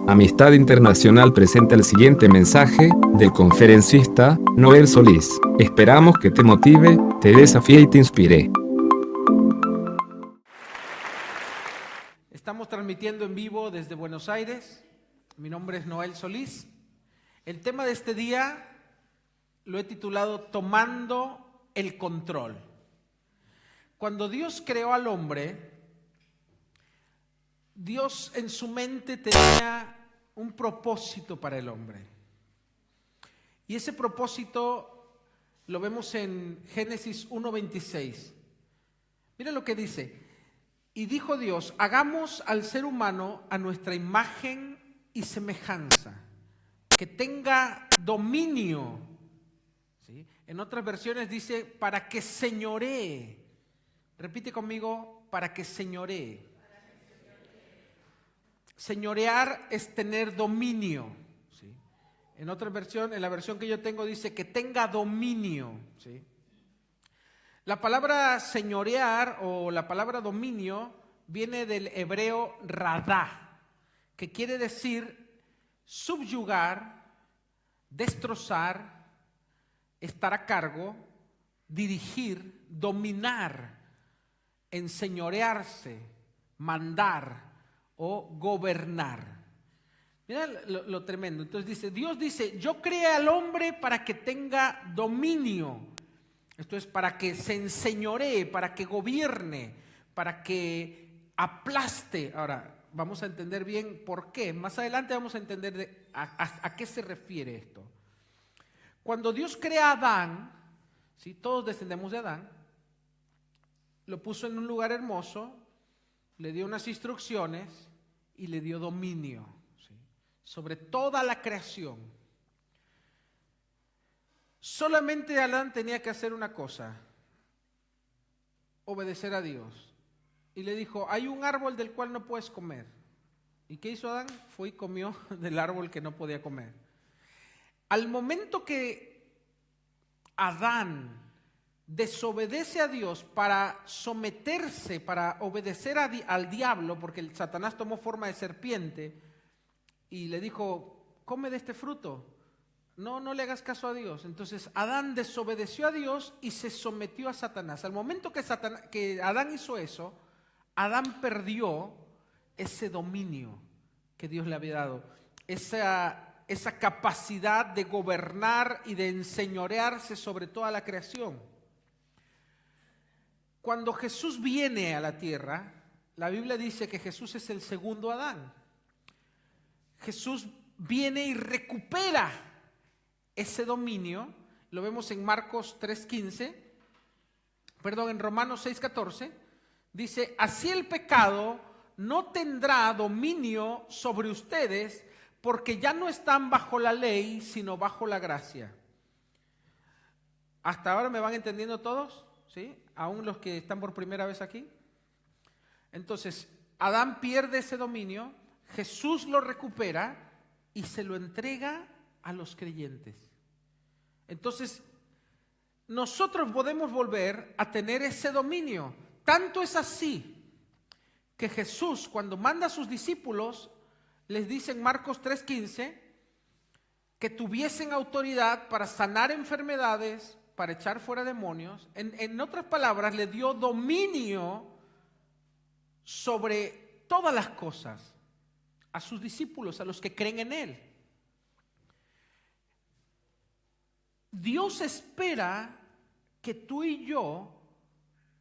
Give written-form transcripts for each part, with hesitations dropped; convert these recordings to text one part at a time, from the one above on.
Amistad Internacional presenta el siguiente mensaje del conferencista Noel Solís. Esperamos que te motive, te desafíe y te inspire. Estamos transmitiendo en vivo desde Buenos Aires. Mi nombre es Noel Solís. El tema de este día lo he titulado Tomando el control. Cuando Dios creó al hombre, Dios en su mente tenía un propósito para el hombre. Y ese propósito lo vemos en Génesis 1:26. Mira lo que dice. Y dijo Dios, hagamos al ser humano a nuestra imagen y semejanza, que tenga dominio. ¿Sí? En otras versiones dice, para que señoree. Repite conmigo, para que señoree. Señorear es tener dominio. ¿Sí? En otra versión, en la versión que yo tengo, dice que tenga dominio. ¿Sí? La palabra señorear o la palabra dominio viene del hebreo radá, que quiere decir subyugar, destrozar, estar a cargo, dirigir, dominar, enseñorearse, mandar o gobernar. Mira lo tremendo. Entonces Dios dice, yo creé al hombre para que tenga dominio. Esto es para que se enseñoree, para que gobierne, para que aplaste. Ahora, vamos a entender bien por qué. Más adelante vamos a entender a qué se refiere esto. Cuando Dios crea a Adán, ¿sí? Todos descendemos de Adán, lo puso en un lugar hermoso, le dio unas instrucciones y le dio dominio, ¿sí? Sobre toda la creación. Solamente Adán tenía que hacer una cosa, obedecer a Dios. Y le dijo, hay un árbol del cual no puedes comer. ¿Y qué hizo Adán? Fue y comió del árbol que no podía comer. Al momento que Adán desobedece a Dios para someterse, para obedecer al diablo, porque el Satanás tomó forma de serpiente y le dijo, come de este fruto. No le hagas caso a Dios. Entonces Adán desobedeció a Dios y se sometió a Satanás. Al momento que Adán hizo eso, Adán perdió ese dominio que Dios le había dado, esa capacidad de gobernar y de enseñorearse sobre toda la creación. Cuando Jesús viene a la tierra, la Biblia dice que Jesús es el segundo Adán. Jesús viene y recupera ese dominio. Lo vemos en Marcos 3:15, en Romanos 6:14. Dice, así el pecado no tendrá dominio sobre ustedes, porque ya no están bajo la ley, sino bajo la gracia. ¿Hasta ahora me van entendiendo todos? ¿Sí? Aún los que están por primera vez aquí. Entonces, Adán pierde ese dominio, Jesús lo recupera y se lo entrega a los creyentes. Entonces, nosotros podemos volver a tener ese dominio. Tanto es así que Jesús, cuando manda a sus discípulos, les dice en Marcos 3:15 que tuviesen autoridad para sanar enfermedades, para echar fuera demonios. En otras palabras, le dio dominio sobre todas las cosas a sus discípulos, a los que creen en Él. Dios espera que tú y yo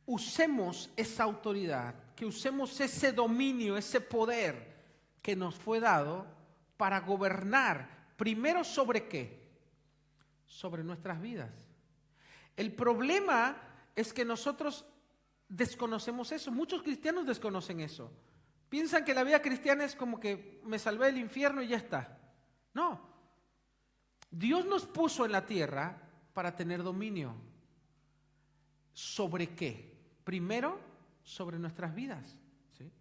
usemos esa autoridad, que usemos ese dominio, ese poder que nos fue dado para gobernar. Primero, ¿sobre qué? Sobre nuestras vidas. El problema es que nosotros desconocemos eso. Muchos cristianos desconocen eso. Piensan que la vida cristiana es como que me salvé del infierno y ya está. No. Dios nos puso en la tierra para tener dominio. ¿Sobre qué? Primero, sobre nuestras vidas. ¿Sí?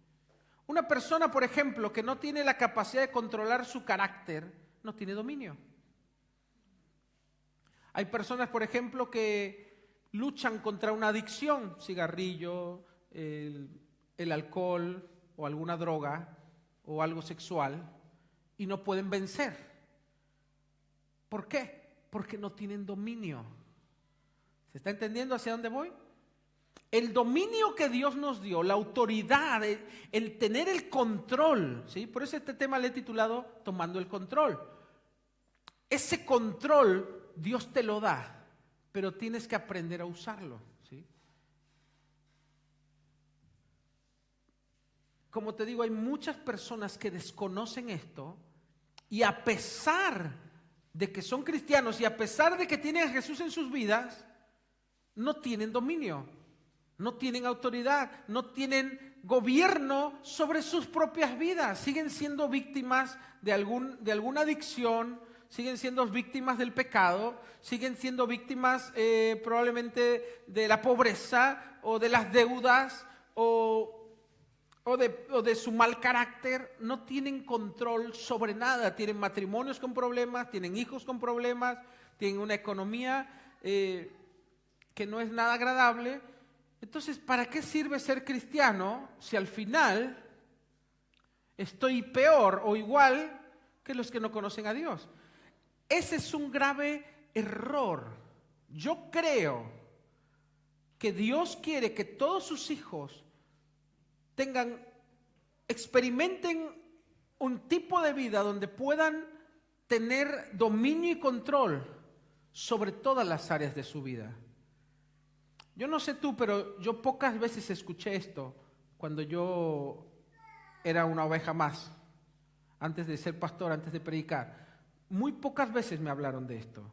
Una persona, por ejemplo, que no tiene la capacidad de controlar su carácter, no tiene dominio. Hay personas, por ejemplo, que luchan contra una adicción, cigarrillo, el alcohol o alguna droga o algo sexual, y no pueden vencer. ¿Por qué? Porque no tienen dominio. ¿Se está entendiendo hacia dónde voy? El dominio que Dios nos dio, la autoridad, el tener el control, ¿sí? Por eso este tema le he titulado Tomando el control. Ese control Dios te lo da, pero tienes que aprender a usarlo, ¿sí? Como te digo, hay muchas personas que desconocen esto y a pesar de que son cristianos y a pesar de que tienen a Jesús en sus vidas, no tienen dominio, no tienen autoridad, no tienen gobierno sobre sus propias vidas. Siguen siendo víctimas de alguna adicción, siguen siendo víctimas del pecado, siguen siendo víctimas probablemente de la pobreza o de las deudas o de su mal carácter. No tienen control sobre nada. Tienen matrimonios con problemas, tienen hijos con problemas, tienen una economía que no es nada agradable. Entonces, ¿para qué sirve ser cristiano si al final estoy peor o igual que los que no conocen a Dios? Ese es un grave error. Yo creo que Dios quiere que todos sus hijos experimenten un tipo de vida donde puedan tener dominio y control sobre todas las áreas de su vida. Yo no sé tú, pero yo pocas veces escuché esto cuando yo era una oveja más, antes de ser pastor, antes de predicar. Muy pocas veces me hablaron de esto.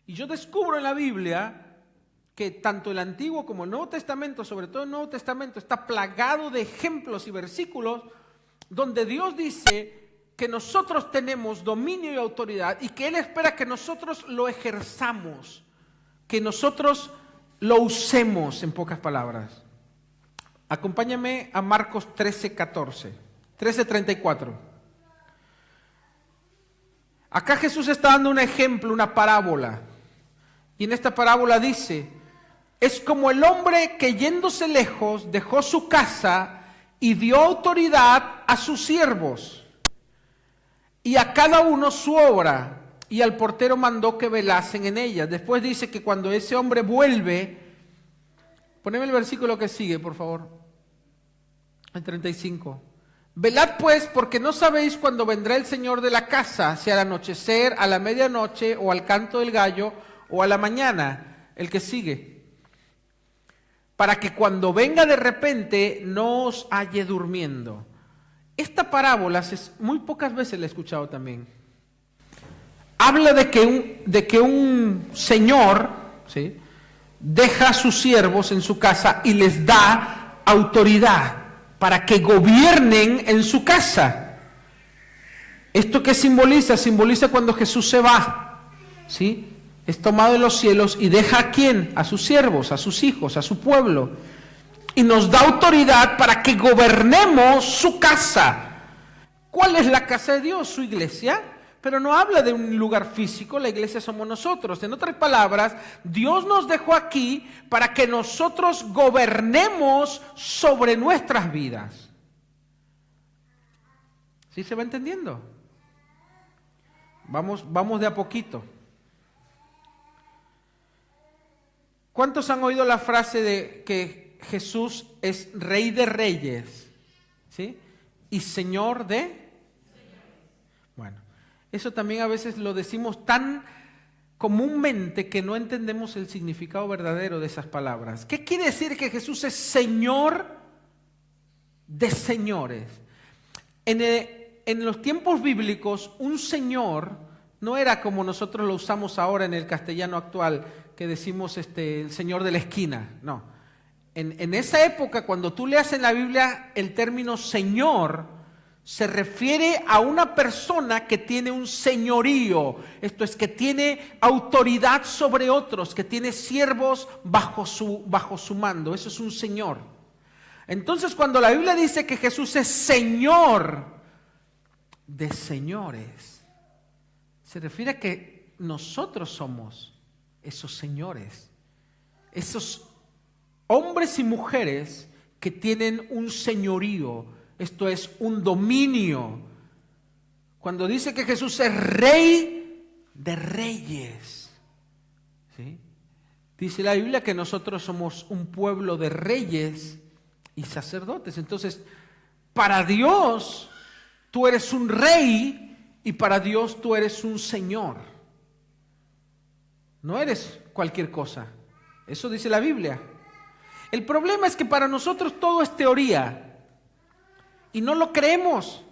Y yo descubro en la Biblia que tanto el Antiguo como el Nuevo Testamento, sobre todo el Nuevo Testamento, está plagado de ejemplos y versículos donde Dios dice que nosotros tenemos dominio y autoridad y que Él espera que nosotros lo ejerzamos, que nosotros lo usemos, en pocas palabras. Acompáñame a Marcos 13:34. Acá Jesús está dando un ejemplo, una parábola. Y en esta parábola dice: es como el hombre que yéndose lejos dejó su casa y dio autoridad a sus siervos y a cada uno su obra, y al portero mandó que velasen en ella. Después dice que cuando ese hombre vuelve, poneme el versículo que sigue, por favor, el 35. Velad pues, porque no sabéis cuándo vendrá el Señor de la casa, si al anochecer, a la medianoche, o al canto del gallo, o a la mañana. El que sigue. Para que cuando venga de repente no os halle durmiendo. Esta parábola muy pocas veces la he escuchado también. Habla de que un señor, ¿sí?, deja a sus siervos en su casa y les da autoridad para que gobiernen en su casa. ¿Esto qué simboliza? Simboliza cuando Jesús se va, ¿sí? Es tomado de los cielos y deja ¿a quién? A sus siervos, a sus hijos, a su pueblo. Y nos da autoridad para que gobernemos su casa. ¿Cuál es la casa de Dios? Su iglesia. Pero no habla de un lugar físico, la iglesia somos nosotros. En otras palabras, Dios nos dejó aquí para que nosotros gobernemos sobre nuestras vidas. ¿Sí se va entendiendo? Vamos de a poquito. ¿Cuántos han oído la frase de que Jesús es Rey de Reyes? ¿Sí? Y Señor de... Bueno, eso también a veces lo decimos tan comúnmente que no entendemos el significado verdadero de esas palabras. ¿Qué quiere decir que Jesús es Señor de señores? En los tiempos bíblicos, un señor no era como nosotros lo usamos ahora en el castellano actual, que decimos el señor de la esquina. No. En esa época, cuando tú leas en la Biblia el término señor, se refiere a una persona que tiene un señorío, esto es, que tiene autoridad sobre otros, que tiene siervos bajo su mando. Eso es un señor. Entonces, cuando la Biblia dice que Jesús es Señor de señores, se refiere a que nosotros somos esos señores, esos hombres y mujeres que tienen un señorío. Esto es un dominio Cuando dice que Jesús es Rey de Reyes, ¿sí? Dice la Biblia que nosotros somos un pueblo de reyes y sacerdotes. Entonces, para Dios, tú eres un rey y para Dios tú eres un señor. No eres cualquier cosa. Eso dice la Biblia. El problema es que para nosotros todo es teoría y no lo creemos.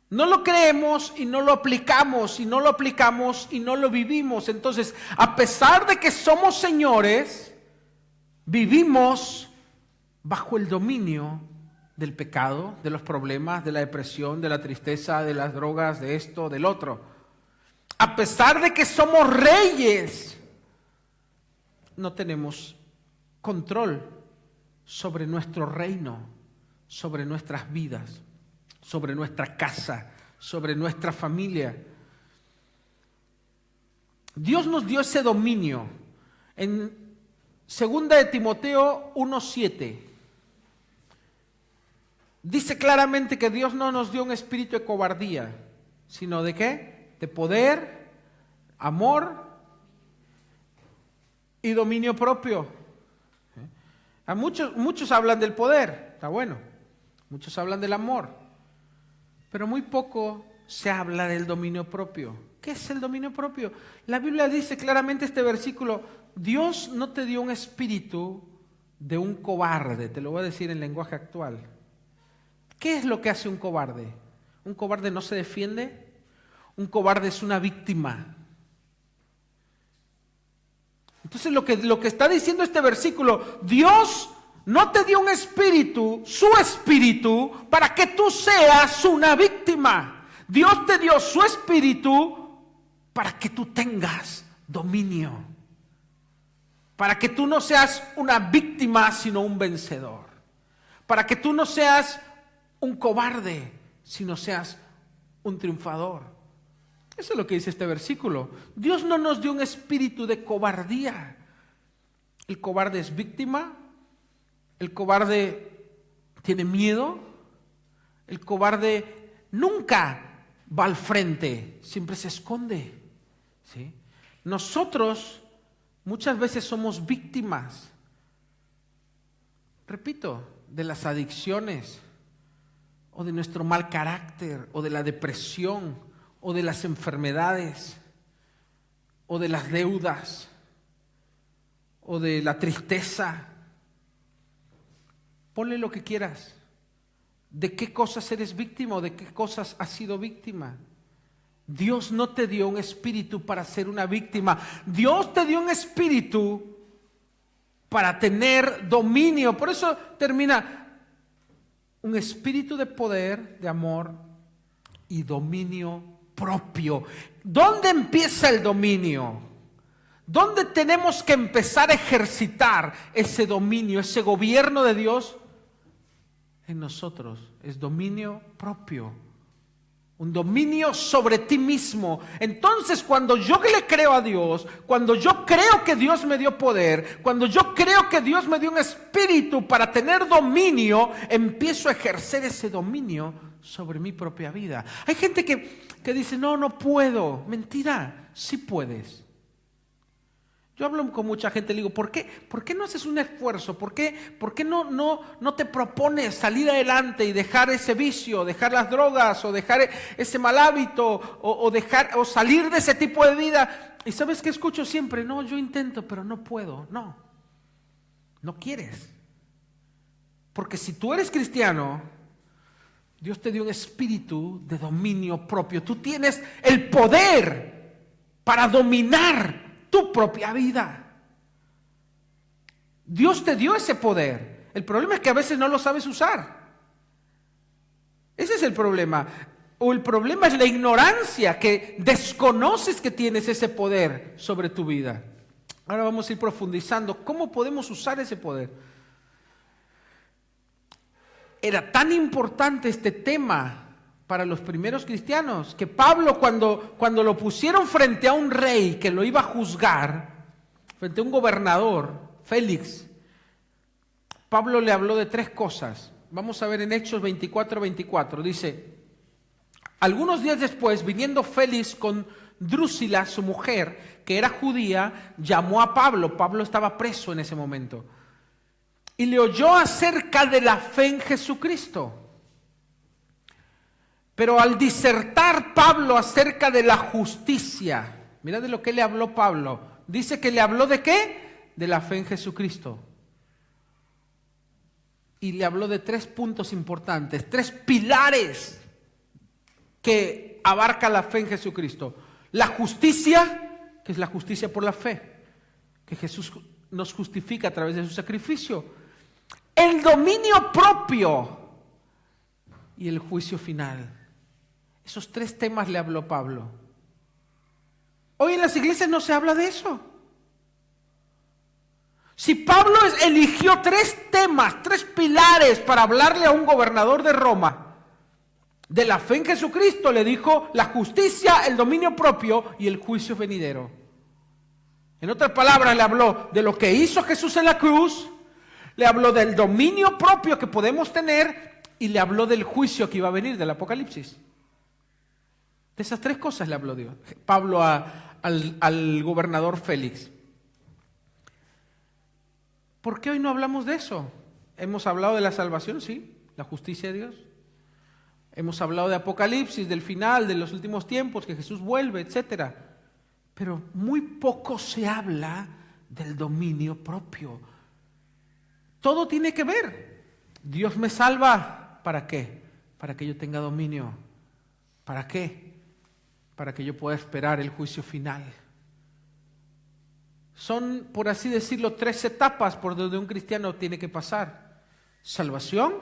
No lo creemos y no lo aplicamos, y no lo aplicamos y no lo vivimos. Entonces, a pesar de que somos señores, vivimos bajo el dominio del pecado, de los problemas, de la depresión, de la tristeza, de las drogas, de esto, del otro. A pesar de que somos reyes, no tenemos control sobre nuestro reino, sobre nuestras vidas, sobre nuestra casa, sobre nuestra familia. Dios nos dio ese dominio. En 2 de Timoteo 1:7 dice claramente que Dios no nos dio un espíritu de cobardía, sino ¿de qué? De poder, amor y dominio propio. A muchos hablan del poder, está bueno. Muchos hablan del amor. Pero muy poco se habla del dominio propio. ¿Qué es el dominio propio? La Biblia dice claramente este versículo: Dios no te dio un espíritu de un cobarde. Te lo voy a decir en lenguaje actual. ¿Qué es lo que hace un cobarde? Un cobarde no se defiende. Un cobarde es una víctima. Entonces lo que está diciendo este versículo: Dios no te dio un espíritu, su espíritu, para que tú seas una víctima. Dios te dio su espíritu para que tú tengas dominio. Para que tú no seas una víctima, sino un vencedor. Para que tú no seas un cobarde, sino seas un triunfador. Eso es lo que dice este versículo. Dios no nos dio un espíritu de cobardía. El cobarde es víctima. El cobarde tiene miedo. El cobarde nunca va al frente, siempre se esconde, ¿sí? Nosotros muchas veces somos víctimas, repito, de las adicciones, o de nuestro mal carácter, o de la depresión, o de las enfermedades, o de las deudas, o de la tristeza. Ponle lo que quieras. ¿De qué cosas eres víctima o de qué cosas has sido víctima? Dios no te dio un espíritu para ser una víctima. Dios te dio un espíritu para tener dominio. Por eso termina: un espíritu de poder, de amor y dominio propio. ¿Dónde empieza el dominio? ¿Dónde tenemos que empezar a ejercitar ese dominio, ese gobierno de Dios? En nosotros es dominio propio, un dominio sobre ti mismo. Entonces, cuando yo le creo a Dios, cuando yo creo que Dios me dio poder, cuando yo creo que Dios me dio un espíritu para tener dominio, empiezo a ejercer ese dominio sobre mi propia vida. Hay gente que dice: no puedo. Mentira, sí puedes. Yo hablo con mucha gente, le digo: ¿por qué no haces un esfuerzo? ¿Por qué no te propones salir adelante y dejar ese vicio, dejar las drogas, o dejar ese mal hábito, o salir de ese tipo de vida? Y ¿sabes qué escucho siempre? No, yo intento, pero no puedo. No quieres. Porque si tú eres cristiano, Dios te dio un espíritu de dominio propio. Tú tienes el poder para dominar tu propia vida. Dios te dio ese poder. El problema es que a veces no lo sabes usar. Ese es el problema. O el problema es la ignorancia, que desconoces que tienes ese poder sobre tu vida. Ahora vamos a ir profundizando. ¿Cómo podemos usar ese poder? Era tan importante este tema para los primeros cristianos, que Pablo, cuando lo pusieron frente a un rey que lo iba a juzgar, frente a un gobernador, Félix, Pablo le habló de 3 cosas. Vamos a ver en Hechos 24:24. Dice: Algunos días después, viniendo Félix con Drusila, su mujer, que era judía, llamó a Pablo. Pablo estaba preso en ese momento. Y le oyó acerca de la fe en Jesucristo. Pero al disertar Pablo acerca de la justicia, mira de lo que le habló Pablo. Dice que le habló ¿de qué? De la fe en Jesucristo. Y le habló de 3 puntos importantes, 3 pilares que abarca la fe en Jesucristo. La justicia, que es la justicia por la fe, que Jesús nos justifica a través de su sacrificio. El dominio propio y el juicio final. Esos 3 temas le habló Pablo. Hoy en las iglesias no se habla de eso. Si Pablo eligió 3 temas, 3 pilares para hablarle a un gobernador de Roma, de la fe en Jesucristo, le dijo la justicia, el dominio propio y el juicio venidero. En otras palabras, le habló de lo que hizo Jesús en la cruz, le habló del dominio propio que podemos tener y le habló del juicio que iba a venir del Apocalipsis. De esas 3 cosas le habló Pablo al gobernador Félix. ¿Por qué hoy no hablamos de eso? Hemos hablado de la salvación, sí, la justicia de Dios. Hemos hablado de Apocalipsis, del final, de los últimos tiempos, que Jesús vuelve, etc. Pero muy poco se habla del dominio propio. Todo tiene que ver. Dios me salva, ¿para qué? Para que yo tenga dominio. ¿Para qué? Para que yo pueda esperar el juicio final. Son, por así decirlo, 3 etapas por donde un cristiano tiene que pasar. Salvación,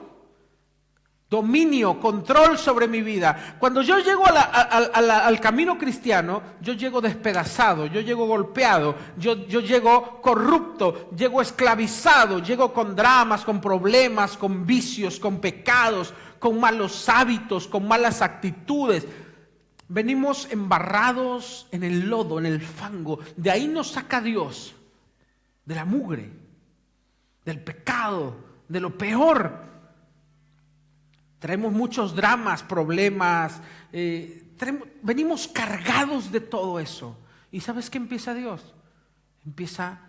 dominio, control sobre mi vida. Cuando yo llego al camino cristiano, yo llego despedazado, yo llego golpeado, yo llego corrupto, llego esclavizado, llego con dramas, con problemas, con vicios, con pecados, con malos hábitos, con malas actitudes. Venimos embarrados en el lodo, en el fango. De ahí nos saca Dios, de la mugre, del pecado, de lo peor. Traemos muchos dramas, problemas, venimos cargados de todo eso. ¿Y sabes qué empieza Dios? Empieza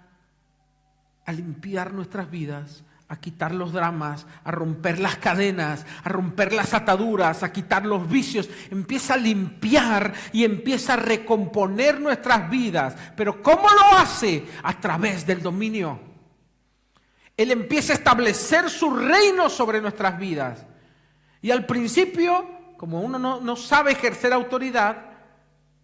a limpiar nuestras vidas, a quitar los dramas, a romper las cadenas, a romper las ataduras, a quitar los vicios. Empieza a limpiar y empieza a recomponer nuestras vidas. ¿Pero cómo lo hace? A través del dominio. Él empieza a establecer su reino sobre nuestras vidas. Y al principio, como uno no sabe ejercer autoridad,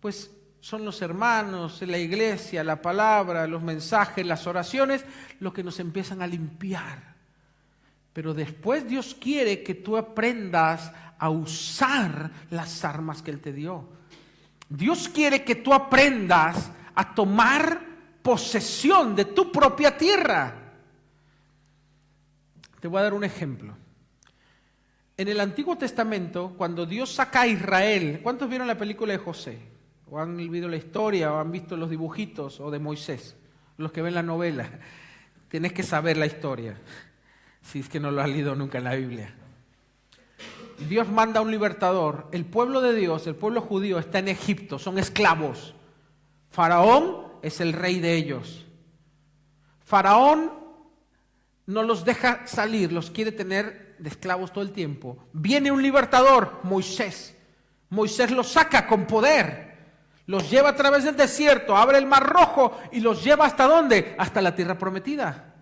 pues son los hermanos, la iglesia, la palabra, los mensajes, las oraciones, lo que nos empiezan a limpiar. Pero después Dios quiere que tú aprendas a usar las armas que Él te dio. Dios quiere que tú aprendas a tomar posesión de tu propia tierra. Te voy a dar un ejemplo. En el Antiguo Testamento, cuando Dios saca a Israel, ¿cuántos vieron la película de José? ¿O han visto la historia? ¿O han visto los dibujitos? ¿O de Moisés? Los que ven la novela. Tienes que saber la historia, si es que no lo has leído nunca en la Biblia. Dios manda a un libertador. El pueblo de Dios, el pueblo judío, está en Egipto, son esclavos. Faraón es el rey de ellos. Faraón no los deja salir, los quiere tener de esclavos todo el tiempo. Viene un libertador, Moisés. Moisés los saca con poder, los lleva a través del desierto, abre el mar Rojo y los lleva ¿hasta dónde? Hasta la tierra prometida.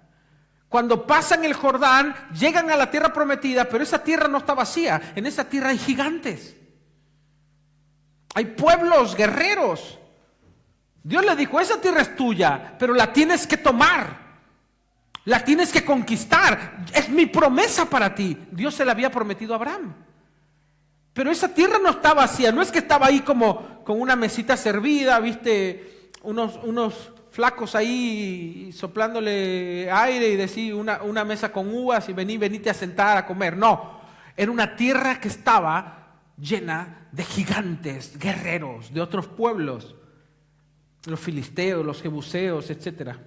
Cuando pasan el Jordán, llegan a la tierra prometida, pero esa tierra no está vacía. En esa tierra hay gigantes. Hay pueblos guerreros. Dios le dijo, esa tierra es tuya, pero la tienes que tomar. La tienes que conquistar. Es mi promesa para ti. Dios se la había prometido a Abraham. Pero esa tierra no está vacía. No es que estaba ahí como con una mesita servida, viste, unos flacos ahí soplándole aire y decir una mesa con uvas y venite a sentar a comer. No, era una tierra que estaba llena de gigantes, guerreros, de otros pueblos. Los filisteos, los jebuseos, etcétera.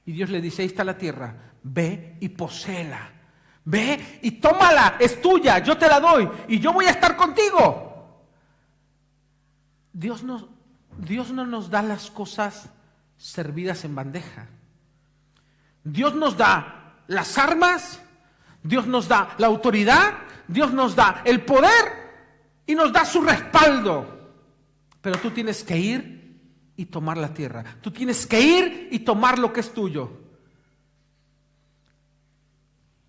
Y Dios le dice, ahí está la tierra, ve y poséela, ve y tómala, es tuya, yo te la doy y yo voy a estar contigo. Dios no nos da las cosas servidas en bandeja. Dios nos da las armas, Dios nos da la autoridad, Dios nos da el poder y nos da su respaldo. Pero tú tienes que ir y tomar la tierra. Tú tienes que ir y tomar lo que es tuyo.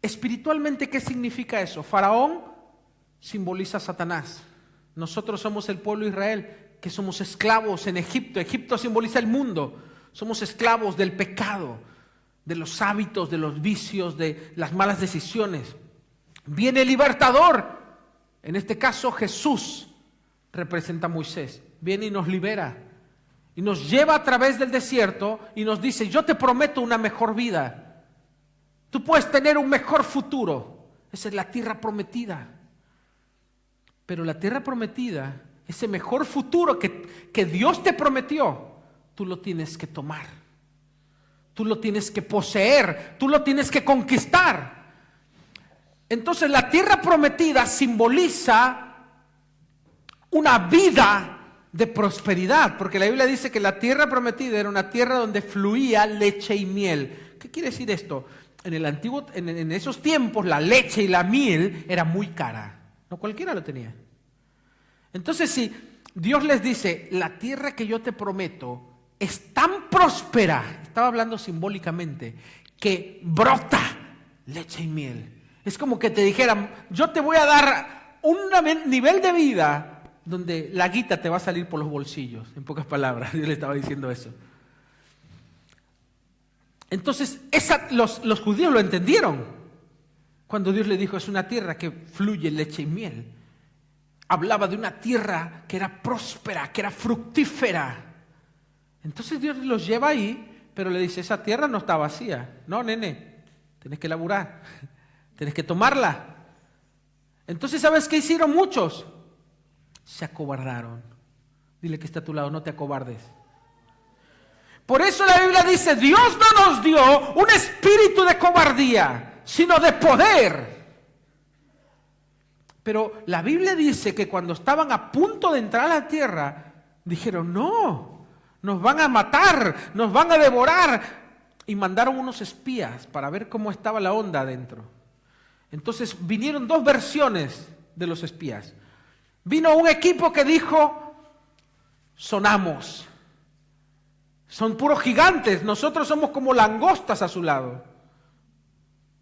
Espiritualmente, ¿qué significa eso? Faraón simboliza a Satanás. Nosotros somos el pueblo de Israel, que somos esclavos en Egipto. Egipto simboliza el mundo. Somos esclavos del pecado, de los hábitos, de los vicios, de las malas decisiones. Viene el libertador. En este caso, Jesús representa a Moisés. Viene y nos libera. Y nos lleva a través del desierto y nos dice, yo te prometo una mejor vida. Tú puedes tener un mejor futuro. Esa es la tierra prometida. Pero la tierra prometida, ese mejor futuro que Dios te prometió, tú lo tienes que tomar. Tú lo tienes que poseer. Tú lo tienes que conquistar. Entonces la tierra prometida simboliza una vida de prosperidad, porque la Biblia dice que la tierra prometida era una tierra donde fluía leche y miel. ¿Qué quiere decir esto? En esos tiempos la leche y la miel era muy cara. No cualquiera lo tenía. Entonces, si Dios les dice, la tierra que yo te prometo es tan próspera, estaba hablando simbólicamente, que brota leche y miel. Es como que te dijeran, yo te voy a dar un nivel de vida donde la guita te va a salir por los bolsillos, en pocas palabras. Dios le estaba diciendo eso. Entonces, los judíos lo entendieron. Cuando Dios le dijo, es una tierra que fluye leche y miel. Hablaba de una tierra que era próspera, que era fructífera. Entonces Dios los lleva ahí, pero le dice, esa tierra no está vacía. No, nene, tienes que laburar, tienes que tomarla. Entonces, ¿sabes qué hicieron muchos? Se acobardaron. Dile que está a tu lado, no te acobardes. Por eso la Biblia dice, Dios no nos dio un espíritu de cobardía, sino de poder. Pero la Biblia dice que cuando estaban a punto de entrar a la tierra, dijeron, no, nos van a matar, nos van a devorar. Y mandaron unos espías para ver cómo estaba la onda adentro. Entonces vinieron dos versiones de los espías. Vino un equipo que dijo, sonamos. Son puros gigantes, nosotros somos como langostas a su lado.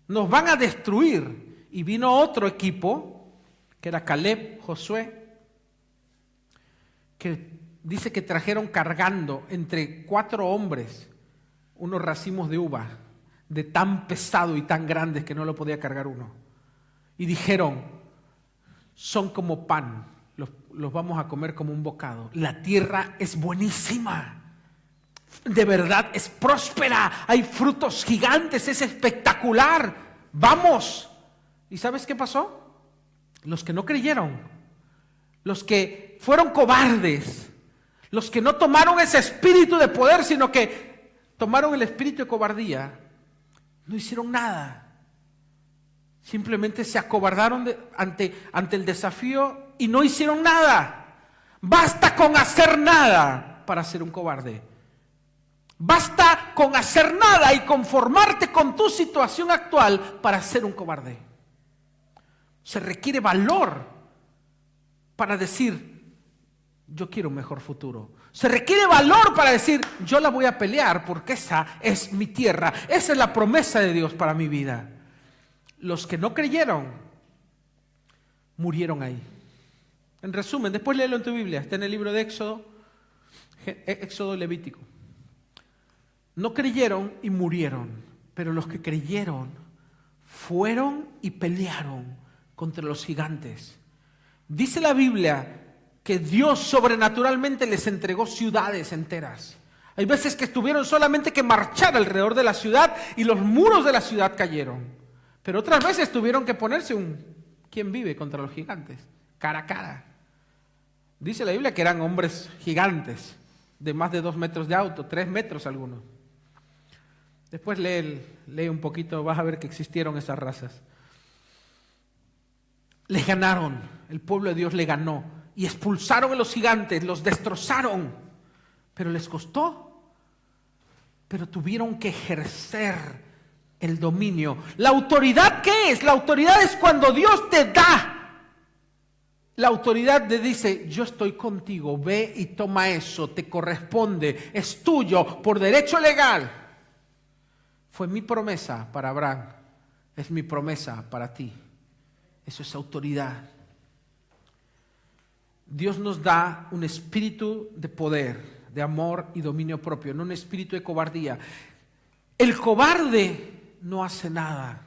Nos van a destruir. Y vino otro equipo, que era Caleb, Josué, que dice que trajeron cargando entre 4 hombres unos racimos de uva, de tan pesado y tan grandes que no lo podía cargar uno. Y dijeron, son como pan, los vamos a comer como un bocado. La tierra es buenísima. De verdad es próspera, hay frutos gigantes, es espectacular, vamos. ¿Y sabes qué pasó? Los que no creyeron, los que fueron cobardes, los que no tomaron ese espíritu de poder, sino que tomaron el espíritu de cobardía, no hicieron nada. Simplemente se acobardaron ante el desafío y no hicieron nada. Basta con hacer nada para ser un cobarde. Basta con hacer nada y conformarte con tu situación actual para ser un cobarde. Se requiere valor para decir, yo quiero un mejor futuro. Se requiere valor para decir, yo la voy a pelear porque esa es mi tierra. Esa es la promesa de Dios para mi vida. Los que no creyeron, murieron ahí. En resumen, después léelo en tu Biblia, está en el libro de Éxodo Levítico. No creyeron y murieron, pero los que creyeron fueron y pelearon contra los gigantes. Dice la Biblia que Dios sobrenaturalmente les entregó ciudades enteras. Hay veces que tuvieron solamente que marchar alrededor de la ciudad y los muros de la ciudad cayeron. Pero otras veces tuvieron que ponerse ¿quién vive contra los gigantes? Cara a cara. Dice la Biblia que eran hombres gigantes, de más de 2 metros de alto, 3 metros algunos. Después lee un poquito, vas a ver que existieron esas razas. Les ganaron, el pueblo de Dios le ganó. y expulsaron a los gigantes, los destrozaron, pero les costó, pero tuvieron que ejercer el dominio. ¿La autoridad qué es? La autoridad es cuando Dios te da. La autoridad te dice, yo estoy contigo, ve y toma eso, te corresponde, es tuyo por derecho legal. Fue mi promesa para Abraham, es mi promesa para ti. Eso es autoridad. Dios nos da un espíritu de poder, de amor y dominio propio, no un espíritu de cobardía. El cobarde no hace nada.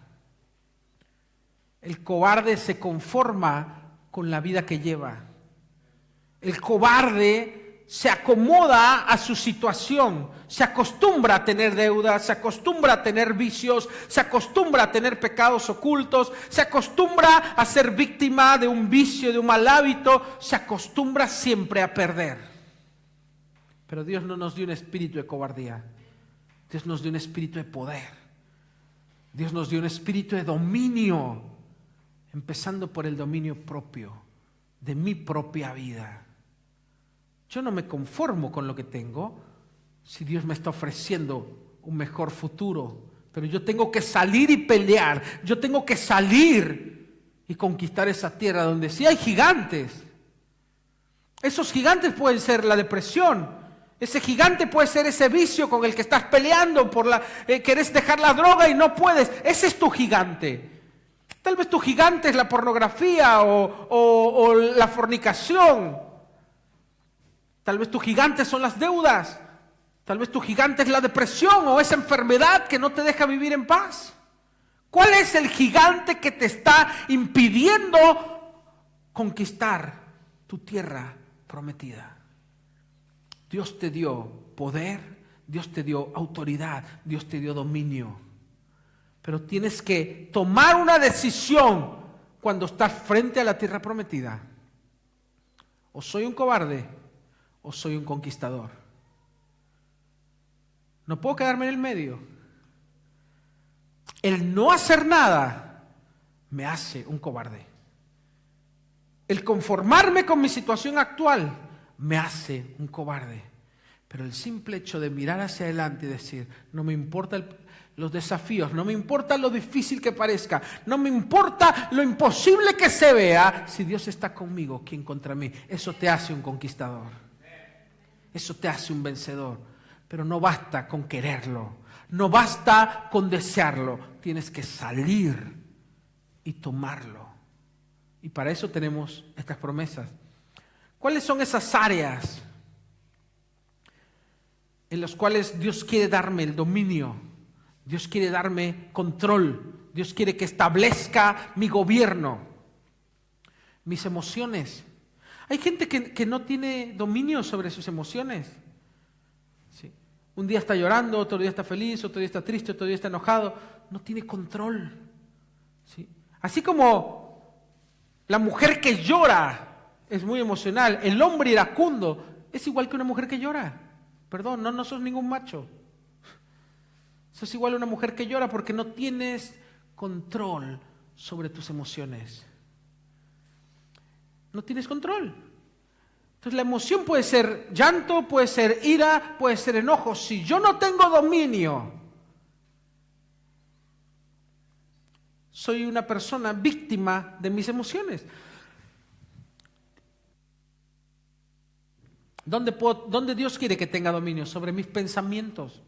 El cobarde se conforma con la vida que lleva. El cobarde se acomoda a su situación, se acostumbra a tener deudas, se acostumbra a tener vicios, se acostumbra a tener pecados ocultos, se acostumbra a ser víctima de un vicio, de un mal hábito, se acostumbra siempre a perder. Pero Dios no nos dio un espíritu de cobardía, Dios nos dio un espíritu de poder, Dios nos dio un espíritu de dominio, empezando por el dominio propio, de mi propia vida. Yo no me conformo con lo que tengo si Dios me está ofreciendo un mejor futuro, pero yo tengo que salir y pelear, yo tengo que salir y conquistar esa tierra donde sí hay gigantes. Esos gigantes pueden ser la depresión, ese gigante puede ser ese vicio con el que estás peleando, querés dejar la droga y no puedes, ese es tu gigante. Tal vez tu gigante es la pornografía o la fornicación. Tal vez tu gigante son las deudas. Tal vez tu gigante es la depresión o esa enfermedad que no te deja vivir en paz. ¿Cuál es el gigante que te está impidiendo conquistar tu tierra prometida? Dios te dio poder, Dios te dio autoridad, Dios te dio dominio. Pero tienes que tomar una decisión cuando estás frente a la tierra prometida. O soy un cobarde o soy un conquistador. No puedo quedarme en el medio. El no hacer nada me hace un cobarde. El conformarme con mi situación actual me hace un cobarde. Pero el simple hecho de mirar hacia adelante y decir, no me importa los desafíos, no me importa lo difícil que parezca, no me importa lo imposible que se vea, si Dios está conmigo, ¿quién contra mí? Eso te hace un conquistador, eso te hace un vencedor, pero no basta con quererlo, no basta con desearlo, tienes que salir y tomarlo. Y para eso tenemos estas promesas. ¿Cuáles son esas áreas en las cuales Dios quiere darme el dominio? Dios quiere darme control. Dios quiere que establezca mi gobierno. Mis emociones. Hay gente que no tiene dominio sobre sus emociones. Sí. Un día está llorando, otro día está feliz, otro día está triste, otro día está enojado. No tiene control. ¿Sí? Así como la mujer que llora es muy emocional, el hombre iracundo es igual que una mujer que llora. Perdón, no sos ningún macho. Sos igual a una mujer que llora porque no tienes control sobre tus emociones. No tienes control. Entonces la emoción puede ser llanto, puede ser ira, puede ser enojo. Si yo no tengo dominio, soy una persona víctima de mis emociones. ¿Dónde Dios quiere que tenga dominio? Sobre mis pensamientos.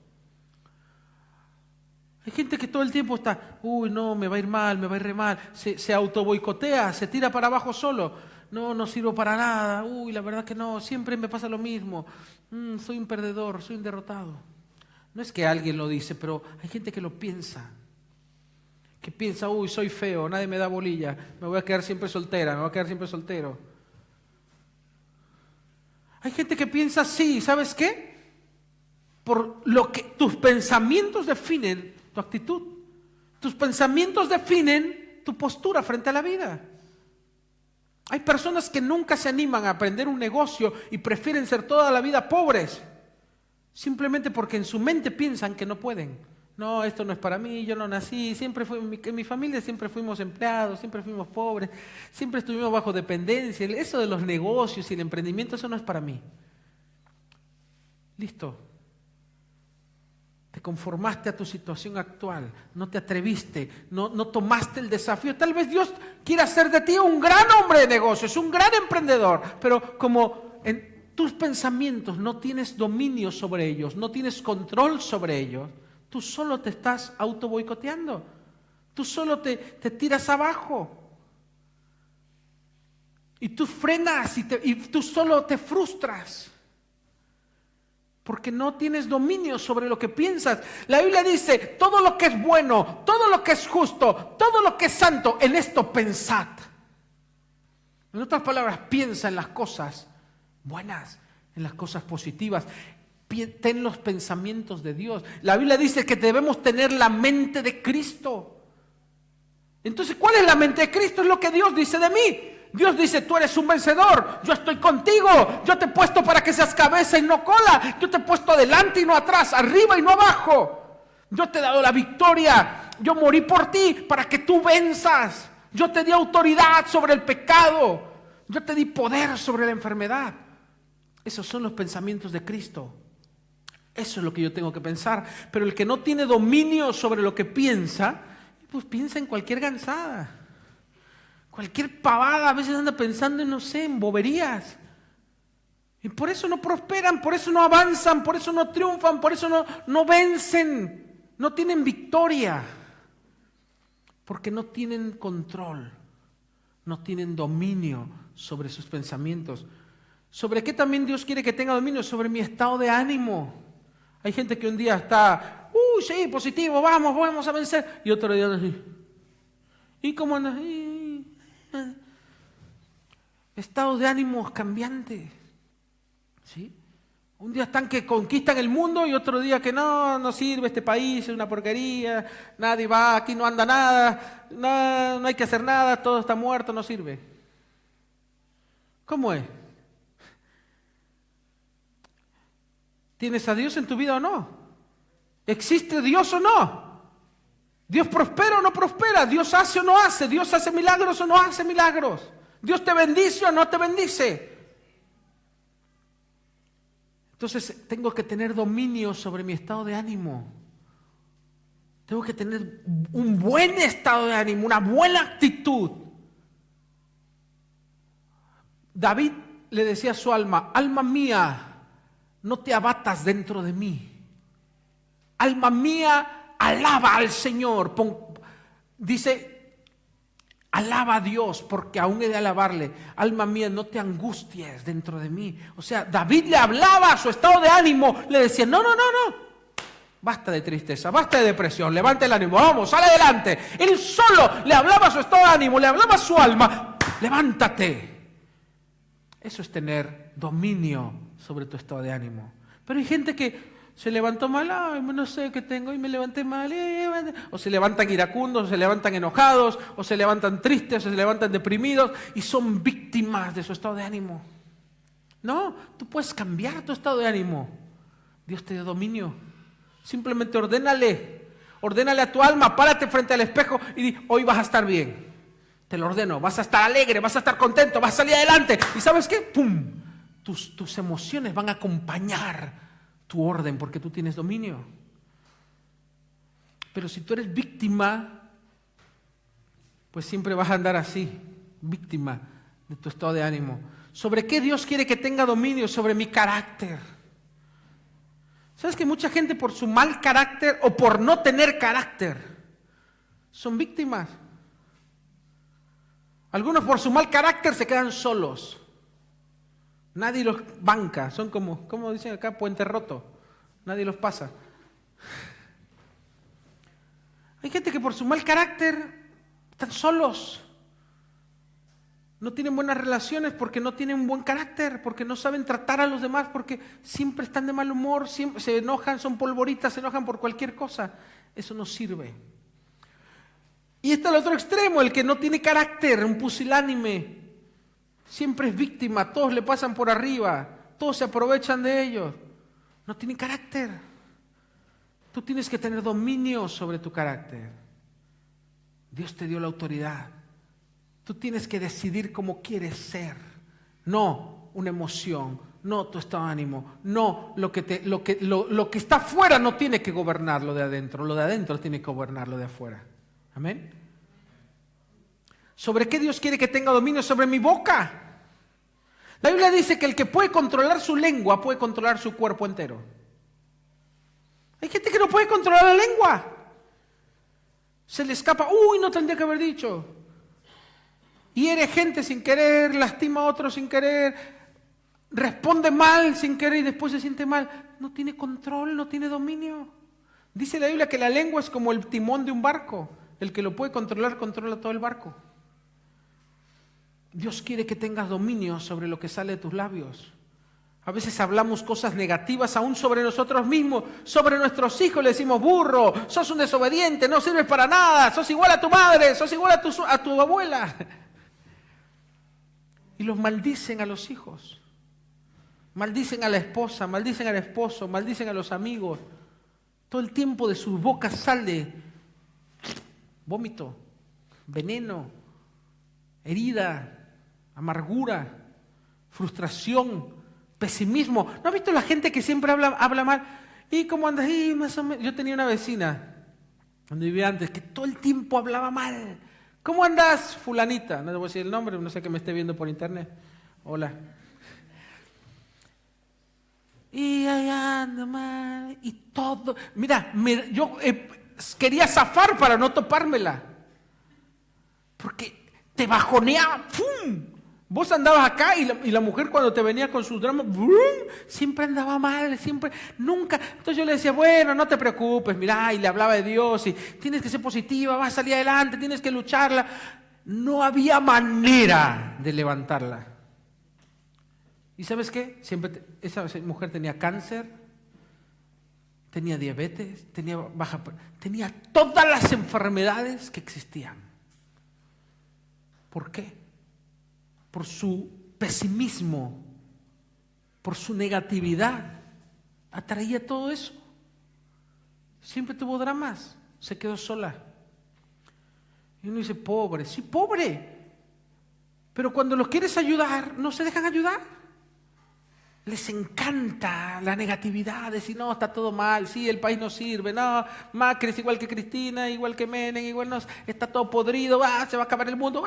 Hay gente que todo el tiempo está, no, me va a ir mal, me va a ir re mal, se autoboicotea, se tira para abajo solo, no sirvo para nada, la verdad que no, siempre me pasa lo mismo, soy un perdedor, soy un derrotado. No es que alguien lo dice, pero hay gente que lo piensa, que piensa, soy feo, nadie me da bolilla, me voy a quedar siempre soltera, me voy a quedar siempre soltero. Hay gente que piensa así, ¿sabes qué? Por lo que tus pensamientos definen tu actitud. Tus pensamientos definen tu postura frente a la vida. Hay personas que nunca se animan a aprender un negocio y prefieren ser toda la vida pobres, simplemente porque en su mente piensan que no pueden. No, esto no es para mí, yo no nací, en mi familia siempre fuimos empleados, siempre fuimos pobres, siempre estuvimos bajo dependencia. Eso de los negocios y el emprendimiento, eso no es para mí. Listo. Te conformaste a tu situación actual, no te atreviste, no tomaste el desafío. Tal vez Dios quiera hacer de ti un gran hombre de negocios, un gran emprendedor, pero como en tus pensamientos no tienes dominio sobre ellos, no tienes control sobre ellos, tú solo te estás auto boicoteando, tú solo te tiras abajo. Y tú frenas y tú solo te frustras. Porque no tienes dominio sobre lo que piensas. La Biblia dice, todo lo que es bueno, todo lo que es justo, todo lo que es santo, en esto pensad. En otras palabras, piensa en las cosas buenas, en las cosas positivas. Ten los pensamientos de Dios. La Biblia dice que debemos tener la mente de Cristo. Entonces, ¿cuál es la mente de Cristo? Es lo que Dios dice de mí. Dios dice, tú eres un vencedor, yo estoy contigo, yo te he puesto para que seas cabeza y no cola, yo te he puesto adelante y no atrás, arriba y no abajo. Yo te he dado la victoria, yo morí por ti para que tú venzas. Yo te di autoridad sobre el pecado, yo te di poder sobre la enfermedad. Esos son los pensamientos de Cristo. Eso es lo que yo tengo que pensar. Pero el que no tiene dominio sobre lo que piensa, pues piensa en cualquier gansada. Cualquier pavada, a veces anda pensando en, no sé, en boberías. Y por eso no prosperan, por eso no avanzan, por eso no triunfan, por eso no vencen, no tienen victoria. Porque no tienen control, no tienen dominio sobre sus pensamientos. ¿Sobre qué también Dios quiere que tenga dominio? Sobre mi estado de ánimo. Hay gente que un día está, sí, positivo, vamos a vencer. Y otro día así. ¿Y cómo andas? Estado de ánimo cambiante. ¿Sí? Un día están que conquistan el mundo y otro día que no sirve este país, es una porquería, nadie va, aquí no anda nada, no hay que hacer nada, todo está muerto, no sirve. ¿Cómo es? ¿Tienes a Dios en tu vida o no? ¿Existe Dios o no? ¿Dios prospera o no prospera? ¿Dios hace o no hace? ¿Dios hace milagros o no hace milagros? ¿Dios te bendice o no te bendice? Entonces tengo que tener dominio sobre mi estado de ánimo. Tengo que tener un buen estado de ánimo, una buena actitud. David le decía a su alma, alma mía, no te abatas dentro de mí. Alma mía, alaba al Señor. Dice, alaba a Dios porque aún he de alabarle. Alma mía, no te angusties dentro de mí. O sea, David le hablaba a su estado de ánimo. Le decía, no. Basta de tristeza, basta de depresión. Levanta el ánimo, vamos, sale adelante. Él solo le hablaba a su estado de ánimo, le hablaba a su alma. Levántate. Eso es tener dominio sobre tu estado de ánimo. Pero hay gente que se levantó mal, no sé qué tengo y me levanté mal. O se levantan iracundos, o se levantan enojados, o se levantan tristes, o se levantan deprimidos y son víctimas de su estado de ánimo. No, tú puedes cambiar tu estado de ánimo. Dios te dio dominio. Simplemente ordénale a tu alma, párate frente al espejo y di, hoy vas a estar bien. Te lo ordeno, vas a estar alegre, vas a estar contento, vas a salir adelante. ¿Y sabes qué? ¡Pum! Tus emociones van a acompañar tu orden porque tú tienes dominio. Pero si tú eres víctima, pues siempre vas a andar así, víctima de tu estado de ánimo. ¿Sobre qué Dios quiere que tenga dominio? Sobre mi carácter. ¿Sabes que mucha gente por su mal carácter o por no tener carácter son víctimas? Algunos por su mal carácter se quedan solos. Nadie los banca, son como dicen acá, puente roto. Nadie los pasa. Hay gente que por su mal carácter están solos. No tienen buenas relaciones porque no tienen un buen carácter, porque no saben tratar a los demás, porque siempre están de mal humor, siempre se enojan, son polvoritas, se enojan por cualquier cosa. Eso no sirve. Y está el otro extremo, el que no tiene carácter, un pusilánime. Siempre es víctima, todos le pasan por arriba, todos se aprovechan de ellos. No tiene carácter. Tú tienes que tener dominio sobre tu carácter. Dios te dio la autoridad. Tú tienes que decidir cómo quieres ser. No una emoción, no tu estado de ánimo, no lo que está afuera no tiene que gobernar lo de adentro tiene que gobernar lo de afuera. Amén. ¿Sobre qué Dios quiere que tenga dominio? Sobre mi boca. La Biblia dice que el que puede controlar su lengua puede controlar su cuerpo entero. Hay gente que no puede controlar la lengua. Se le escapa, no tendría que haber dicho. Hiere gente sin querer, lastima a otros sin querer, responde mal sin querer y después se siente mal. No tiene control, no tiene dominio. Dice la Biblia que la lengua es como el timón de un barco. El que lo puede controlar, controla todo el barco. Dios quiere que tengas dominio sobre lo que sale de tus labios. A veces hablamos cosas negativas aún sobre nosotros mismos, sobre nuestros hijos. Le decimos, burro, sos un desobediente, no sirves para nada, sos igual a tu madre, sos igual a tu abuela. Y los maldicen a los hijos. Maldicen a la esposa, maldicen al esposo, maldicen a los amigos. Todo el tiempo de sus bocas sale vómito, veneno, herida, amargura, frustración, pesimismo. ¿No has visto la gente que siempre habla mal? ¿Y cómo andas? Y más o menos. Yo tenía una vecina, donde vivía antes, que todo el tiempo hablaba mal. ¿Cómo andas, fulanita? No te voy a decir el nombre, no sé que me esté viendo por internet. Hola. Y ahí anda mal. Y todo. Mira, yo quería zafar para no topármela. Porque te bajoneaba. ¡Pum! Vos andabas acá y la mujer cuando te venía con sus dramas, ¡brum! Siempre andaba mal, siempre, nunca. Entonces yo le decía, bueno, no te preocupes, mirá, y le hablaba de Dios, y tienes que ser positiva, vas a salir adelante, tienes que lucharla. No había manera de levantarla. ¿Y sabes qué? Esa mujer tenía cáncer, tenía diabetes, tenía todas las enfermedades que existían. ¿Por qué? Por su pesimismo, por su negatividad, atraía todo eso. Siempre tuvo dramas, se quedó sola. Y uno dice, pobre, sí, pobre. Pero cuando los quieres ayudar, no se dejan ayudar. Les encanta la negatividad, decir, no, está todo mal, sí, el país no sirve, no, Macri es igual que Cristina, igual que Menem, igual no, está todo podrido, se va a acabar el mundo,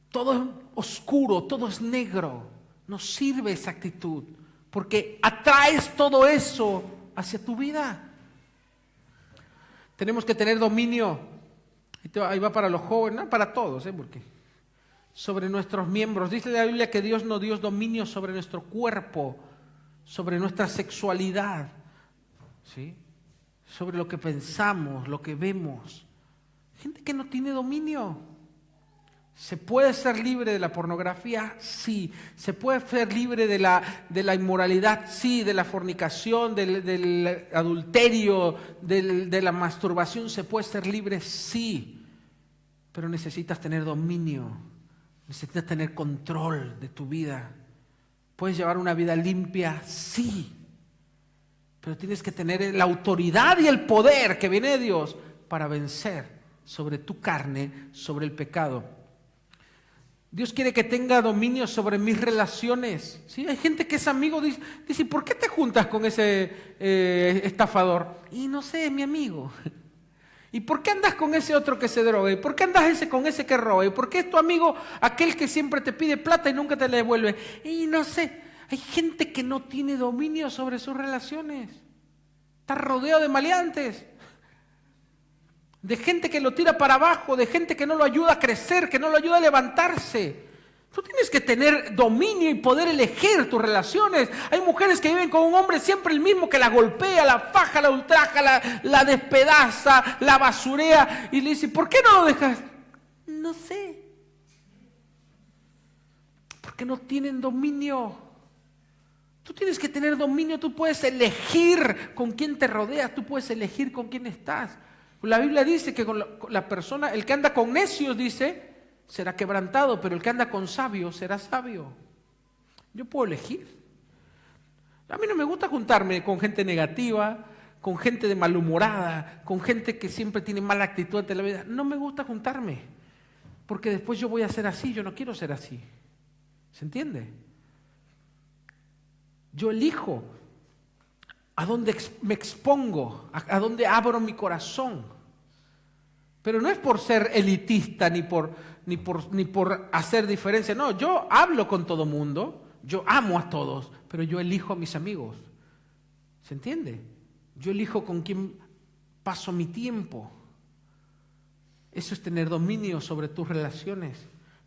Todo es oscuro, todo es negro. No sirve esa actitud, porque atraes todo eso hacia tu vida. Tenemos que tener dominio, ahí va para los jóvenes, no, para todos, porque sobre nuestros miembros. Dice la Biblia que Dios nos dio dominio sobre nuestro cuerpo, sobre nuestra sexualidad, ¿sí? Sobre lo que pensamos, lo que vemos. Gente que no tiene dominio. ¿Se puede ser libre de la pornografía? Sí. ¿Se puede ser libre de la inmoralidad? Sí. ¿De la fornicación, del adulterio, de la masturbación? ¿Se puede ser libre? Sí. Pero necesitas tener dominio. Necesitas tener control de tu vida. ¿Puedes llevar una vida limpia? Sí. Pero tienes que tener la autoridad y el poder que viene de Dios para vencer sobre tu carne, sobre el pecado. Dios quiere que tenga dominio sobre mis relaciones. ¿Sí? Hay gente que es amigo, dice, ¿por qué te juntas con ese estafador? Y no sé, es mi amigo. ¿Y por qué andas con ese otro que se droga? ¿Y por qué andas con ese que roba? ¿Y por qué es tu amigo aquel que siempre te pide plata y nunca te la devuelve? Y no sé, hay gente que no tiene dominio sobre sus relaciones. Está rodeado de maleantes. De gente que lo tira para abajo, de gente que no lo ayuda a crecer, que no lo ayuda a levantarse. Tú tienes que tener dominio y poder elegir tus relaciones. Hay mujeres que viven con un hombre siempre el mismo, que la golpea, la faja, la ultraja, la despedaza, la basurea. Y le dice, ¿por qué no lo dejas? No sé. Porque no tienen dominio. Tú tienes que tener dominio, tú puedes elegir con quién te rodeas, tú puedes elegir con quién estás. La Biblia dice que con la persona, el que anda con necios, dice, será quebrantado, pero el que anda con sabios será sabio. Yo puedo elegir. A mí no me gusta juntarme con gente negativa, con gente de malhumorada, con gente que siempre tiene mala actitud ante la vida. No me gusta juntarme, porque después yo voy a ser así, yo no quiero ser así. ¿Se entiende? Yo elijo a dónde me expongo, a dónde abro mi corazón. Pero no es por ser elitista ni por hacer diferencia. No, yo hablo con todo mundo, yo amo a todos, pero yo elijo a mis amigos. ¿Se entiende? Yo elijo con quién paso mi tiempo. Eso es tener dominio sobre tus relaciones.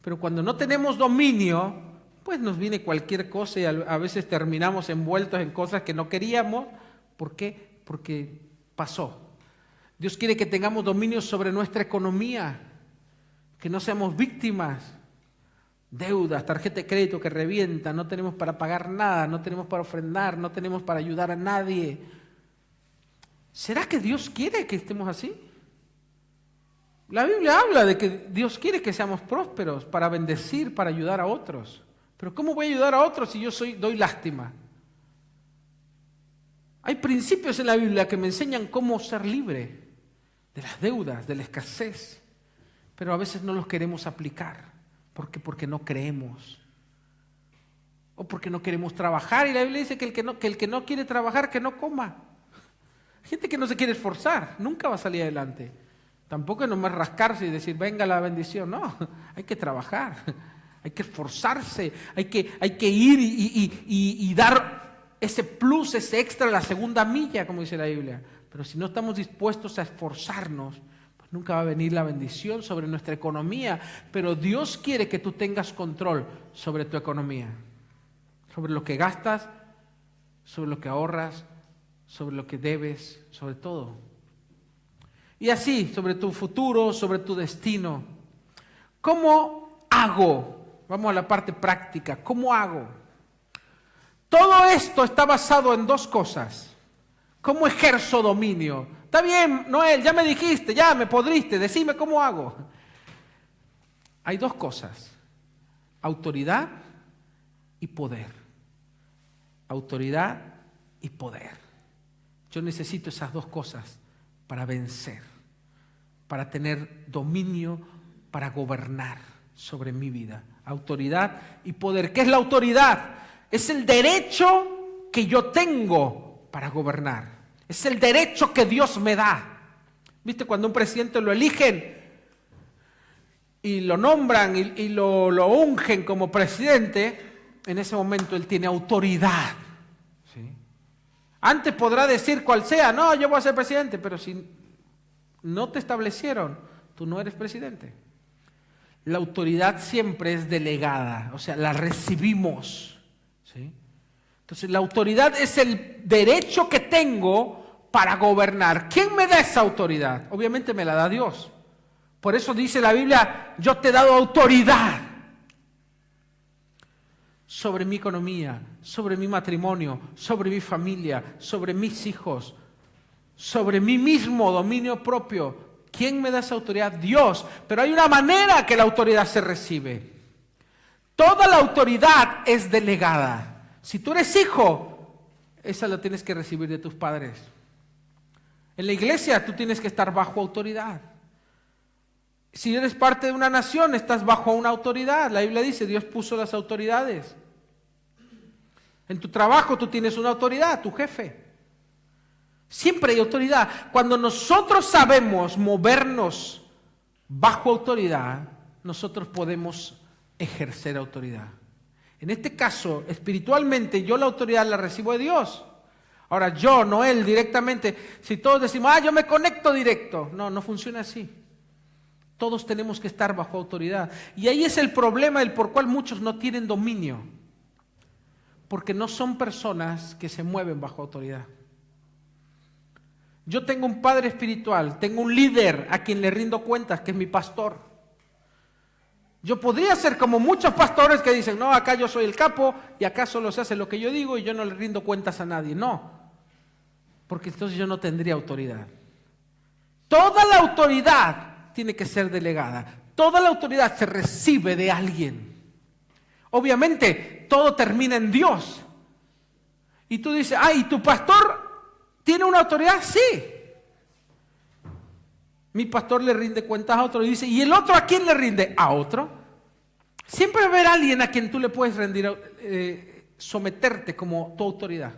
Pero cuando no tenemos dominio, pues nos viene cualquier cosa y a veces terminamos envueltos en cosas que no queríamos. ¿Por qué? Porque pasó. Dios quiere que tengamos dominio sobre nuestra economía, que no seamos víctimas. Deudas, tarjeta de crédito que revienta, no tenemos para pagar nada, no tenemos para ofrendar, no tenemos para ayudar a nadie. ¿Será que Dios quiere que estemos así? La Biblia habla de que Dios quiere que seamos prósperos para bendecir, para ayudar a otros. Pero ¿cómo voy a ayudar a otros si yo doy lástima? Hay principios en la Biblia que me enseñan cómo ser libre de las deudas, de la escasez, pero a veces no los queremos aplicar. ¿Por qué? Porque no creemos. O porque no queremos trabajar. Y la Biblia dice que el que no quiere trabajar, que no coma. Hay gente que no se quiere esforzar, nunca va a salir adelante. Tampoco es nomás rascarse y decir, venga la bendición. No, hay que trabajar, hay que esforzarse, hay que ir y dar ese plus, ese extra, la segunda milla, como dice la Biblia. Pero si no estamos dispuestos a esforzarnos, pues nunca va a venir la bendición sobre nuestra economía. Pero Dios quiere que tú tengas control sobre tu economía, sobre lo que gastas, sobre lo que ahorras, sobre lo que debes, sobre todo. Y así, sobre tu futuro, sobre tu destino. ¿Cómo hago? Vamos a la parte práctica. ¿Cómo hago? Todo esto está basado en dos cosas. ¿Cómo ejerzo dominio? Está bien, Noel, ya me dijiste, ya me podriste, decime cómo hago. Hay dos cosas: autoridad y poder. Autoridad y poder. Yo necesito esas dos cosas para vencer, para tener dominio, para gobernar sobre mi vida. Autoridad y poder. ¿Qué es la autoridad? Es el derecho que yo tengo para gobernar. Es el derecho que Dios me da. ¿Viste? Cuando un presidente lo eligen y lo nombran y lo ungen como presidente, en ese momento él tiene autoridad. ¿Sí? Antes podrá decir cual sea, no, yo voy a ser presidente, pero si no te establecieron, tú no eres presidente. La autoridad siempre es delegada, o sea, la recibimos. ¿Sí? Entonces, la autoridad es el derecho que tengo para gobernar. ¿Quién me da esa autoridad? Obviamente me la da Dios. Por eso dice la Biblia, yo te he dado autoridad sobre mi economía, sobre mi matrimonio, sobre mi familia, sobre mis hijos, sobre mí mismo, dominio propio. ¿Quién me da esa autoridad? Dios. Pero hay una manera que la autoridad se recibe. Toda la autoridad es delegada. Si tú eres hijo, esa la tienes que recibir de tus padres. En la iglesia tú tienes que estar bajo autoridad. Si eres parte de una nación, estás bajo una autoridad. La Biblia dice, Dios puso las autoridades. En tu trabajo tú tienes una autoridad, tu jefe. Siempre hay autoridad. Cuando nosotros sabemos movernos bajo autoridad, nosotros podemos ejercer autoridad. En este caso, espiritualmente, yo la autoridad la recibo de Dios. Ahora, yo, no él, directamente. Si todos decimos, yo me conecto directo. No, no funciona así. Todos tenemos que estar bajo autoridad. Y ahí es el problema del por cual muchos no tienen dominio. Porque no son personas que se mueven bajo autoridad. Yo tengo un padre espiritual, tengo un líder a quien le rindo cuentas, que es mi pastor. Yo podría ser como muchos pastores que dicen, no, acá yo soy el capo y acá solo se hace lo que yo digo y yo no le rindo cuentas a nadie. No, porque entonces yo no tendría autoridad. Toda la autoridad tiene que ser delegada. Toda la autoridad se recibe de alguien. Obviamente, todo termina en Dios. Y tú dices, ¿y tu pastor tiene una autoridad? Sí. Mi pastor le rinde cuentas a otro y dice, ¿y el otro a quién le rinde? A otro. Siempre va a haber alguien a quien tú le puedes rendir, someterte como tu autoridad.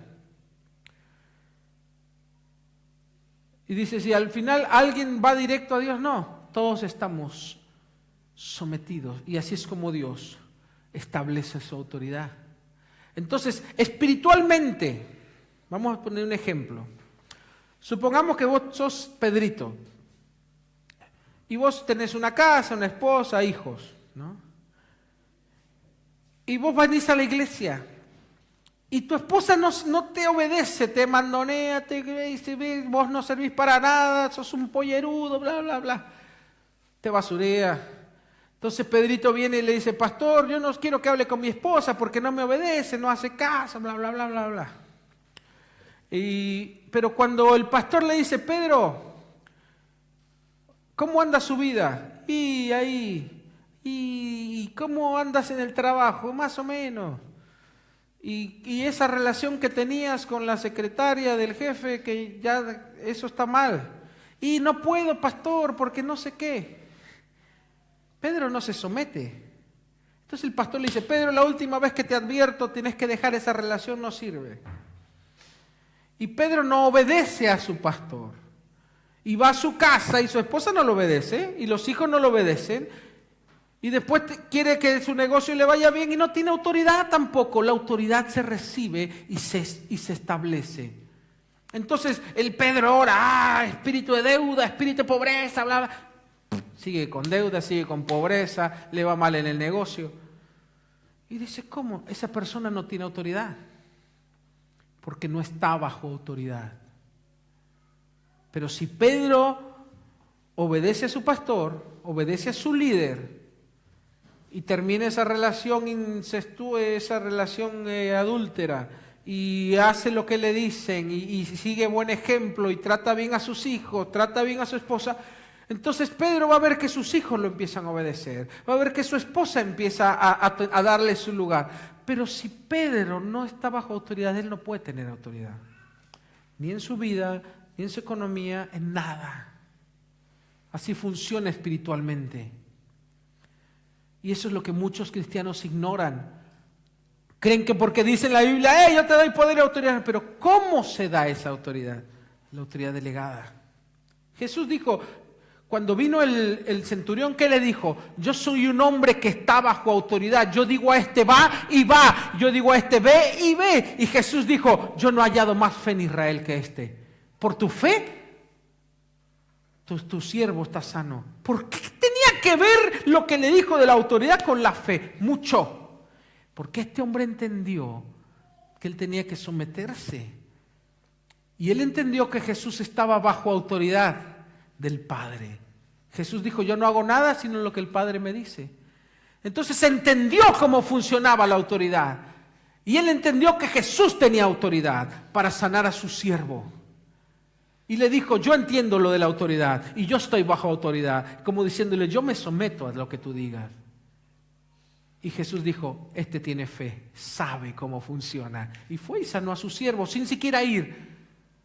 Y dice, si al final alguien va directo a Dios, no, todos estamos sometidos. Y así es como Dios establece su autoridad. Entonces, espiritualmente, vamos a poner un ejemplo. Supongamos que vos sos Pedrito y vos tenés una casa, una esposa, hijos, ¿no? Y vos venís a la iglesia y tu esposa no te obedece, te mandonea, te dice, vos no servís para nada, sos un pollerudo, bla, bla, bla, te basurea. Entonces Pedrito viene y le dice, pastor, yo no quiero que hable con mi esposa porque no me obedece, no hace caso, bla, bla, bla, bla, bla. Pero cuando el pastor le dice, Pedro, ¿cómo anda su vida? ¿Y cómo andas en el trabajo? Más o menos. Y esa relación que tenías con la secretaria del jefe, que ya eso está mal. Y no puedo, pastor, porque no sé qué. Pedro no se somete. Entonces el pastor le dice, Pedro, la última vez que te advierto, tienes que dejar esa relación, no sirve. Y Pedro no obedece a su pastor. Y va a su casa y su esposa no lo obedece, y los hijos no lo obedecen. Y después quiere que su negocio le vaya bien y no tiene autoridad tampoco. La autoridad se recibe y se establece. Entonces el Pedro ora, espíritu de deuda, espíritu de pobreza, bla, bla. Sigue con deuda, sigue con pobreza, le va mal en el negocio. Y dice, ¿cómo? Esa persona no tiene autoridad. Porque no está bajo autoridad. Pero si Pedro obedece a su pastor, obedece a su líder, y termina esa relación incestuosa, esa relación adúltera, y hace lo que le dicen, y sigue buen ejemplo, y trata bien a sus hijos, trata bien a su esposa, entonces Pedro va a ver que sus hijos lo empiezan a obedecer, va a ver que su esposa empieza a darle su lugar. Pero si Pedro no está bajo autoridad, él no puede tener autoridad, ni en su vida, ni en su economía, en nada. Así funciona espiritualmente. Y eso es lo que muchos cristianos ignoran. Creen que porque dice en la Biblia, yo te doy poder y autoridad. Pero ¿cómo se da esa autoridad? La autoridad delegada. Jesús dijo, cuando vino el centurión, ¿qué le dijo? Yo soy un hombre que está bajo autoridad. Yo digo a este va y va. Yo digo a este ve y ve. Y Jesús dijo, yo no he hallado más fe en Israel que este. Por tu fe, tu siervo está sano. ¿Por qué tenía que ver lo que le dijo de la autoridad con la fe? Mucho. Porque este hombre entendió que él tenía que someterse. Y él entendió que Jesús estaba bajo autoridad del Padre. Jesús dijo, yo no hago nada sino lo que el Padre me dice. Entonces entendió cómo funcionaba la autoridad. Y él entendió que Jesús tenía autoridad para sanar a su siervo. Y le dijo, yo entiendo lo de la autoridad y yo estoy bajo autoridad. Como diciéndole, yo me someto a lo que tú digas. Y Jesús dijo, este tiene fe, sabe cómo funciona. Y fue y sanó a su siervo sin siquiera ir.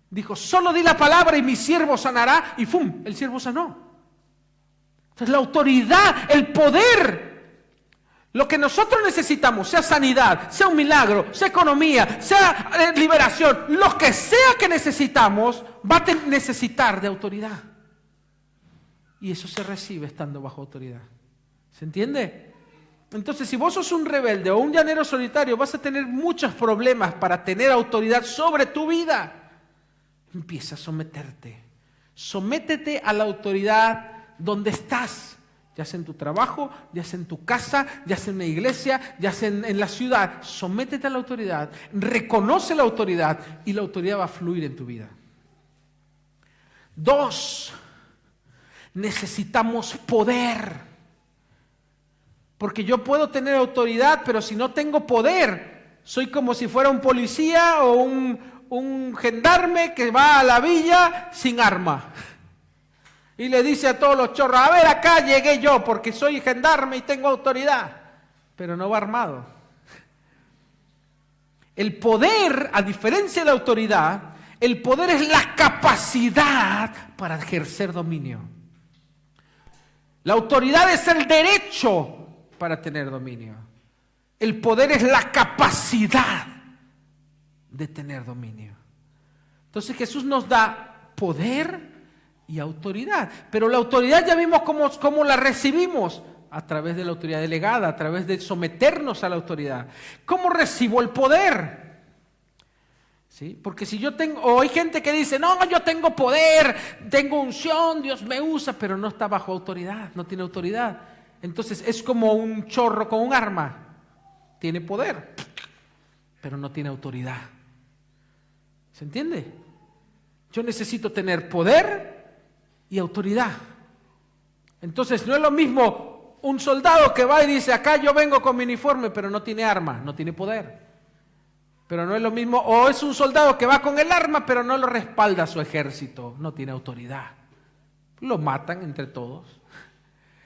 Dijo, solo di la palabra y mi siervo sanará. Y ¡fum! El siervo sanó. Entonces la autoridad, el poder, lo que nosotros necesitamos, sea sanidad, sea un milagro, sea economía, sea liberación, lo que sea que necesitamos, va a necesitar de autoridad. Y eso se recibe estando bajo autoridad. ¿Se entiende? Entonces, si vos sos un rebelde o un llanero solitario, vas a tener muchos problemas para tener autoridad sobre tu vida. Empieza a someterte. Sométete a la autoridad donde estás, ya sea en tu trabajo, ya sea en tu casa, ya sea en una iglesia, ya sea en la ciudad. Sométete a la autoridad, reconoce la autoridad y la autoridad va a fluir en tu vida. 2, necesitamos poder. Porque yo puedo tener autoridad, pero si no tengo poder, soy como si fuera un policía o un gendarme que va a la villa sin arma. Y le dice a todos los chorros, a ver, acá llegué yo porque soy gendarme y tengo autoridad. Pero no va armado. El poder, a diferencia de la autoridad, el poder es la capacidad para ejercer dominio. La autoridad es el derecho para tener dominio. El poder es la capacidad de tener dominio. Entonces Jesús nos da poder y autoridad. Pero la autoridad ya vimos cómo la recibimos. A través de la autoridad delegada, a través de someternos a la autoridad. ¿Cómo recibo el poder? ¿Sí? Porque si yo tengo, o hay gente que dice, no, yo tengo poder, tengo unción, Dios me usa, pero no está bajo autoridad, no tiene autoridad. Entonces es como un chorro con un arma. Tiene poder, pero no tiene autoridad. ¿Se entiende? Yo necesito tener poder y autoridad. Entonces no es lo mismo un soldado que va y dice, acá yo vengo con mi uniforme, pero no tiene arma, no tiene poder. Pero no es lo mismo, o es un soldado que va con el arma, pero no lo respalda su ejército, no tiene autoridad. Lo matan entre todos.